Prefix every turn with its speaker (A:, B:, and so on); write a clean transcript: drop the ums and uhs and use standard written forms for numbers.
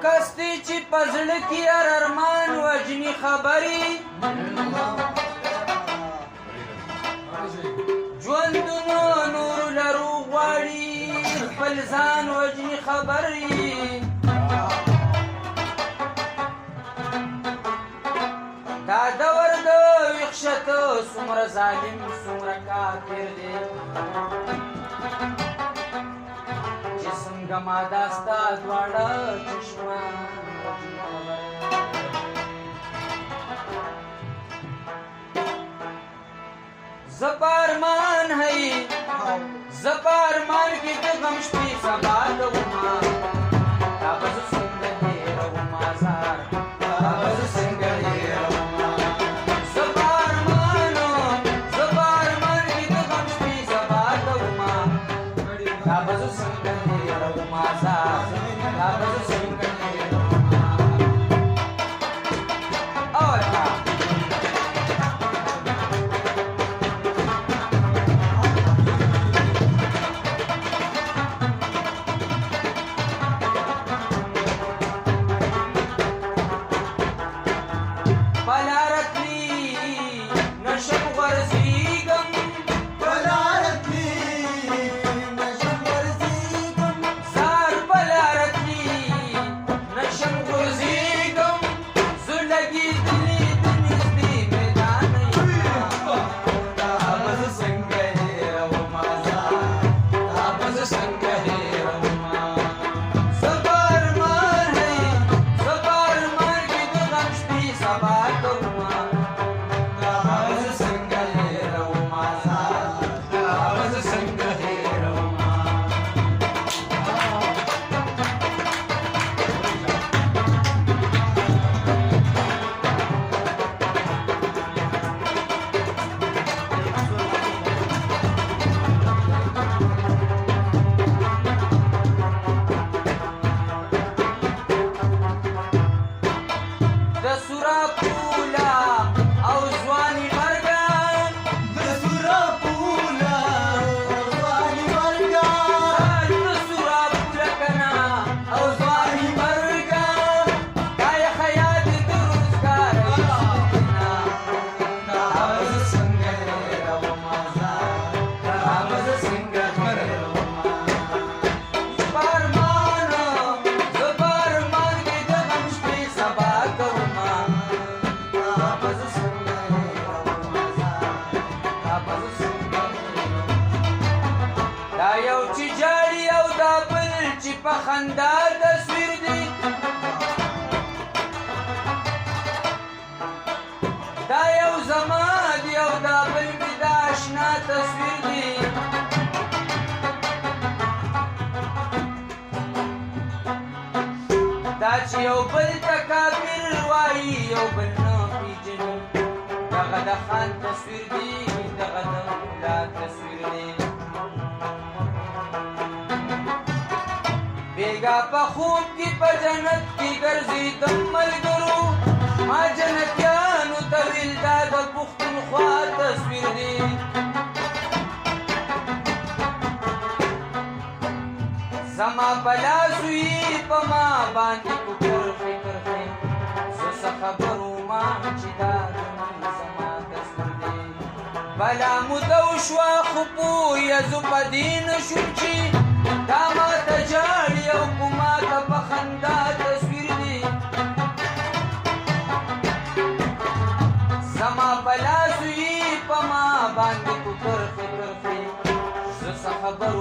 A: کس دی چې په زړه کې هر ارمان وژني خبرې ژوندونو نور لرو غواړي خپل ځان وژني خبرې دا دور د ویښته څومره ظالم څومره کافر دی چې څنګه ما دا ستا دواړه چشمان زه په ارمان هی زه په ارمان کې د غم شپې سبا کومه دا به زه څنګه هېرومه زار دا به زه څنګه هېرومه زه په ارمان کې د غم شپې سبا کومه دا به زه څنګه هېرومه زار دا به زه څنګه هېرومه اوله په خندا تصویر دی دا یو زما دی او دا بل مې دا اشنا تصویر دی دا چې یو بل ته کافر وایي یو بل نه پیژني دغه د خان تصویر دی دغه د ملا تصویر دی بیگا په خوب کې په جنت کې ګرځېدم ملګرو ما جنتیانو ته ویل دا د پښتونخوا تصویر دی زما په لاس وي په ما باندې کوکر فکر دی زه څه خبر وما چې دا زما تصویر دی بلا موده وشوه خو پویه زه په دې نشوم چې دا ماته جاړي او کو ماته په خندا تصویر دی زما په لاس وي په ما باندې کوکر فکر دی زه څه خبر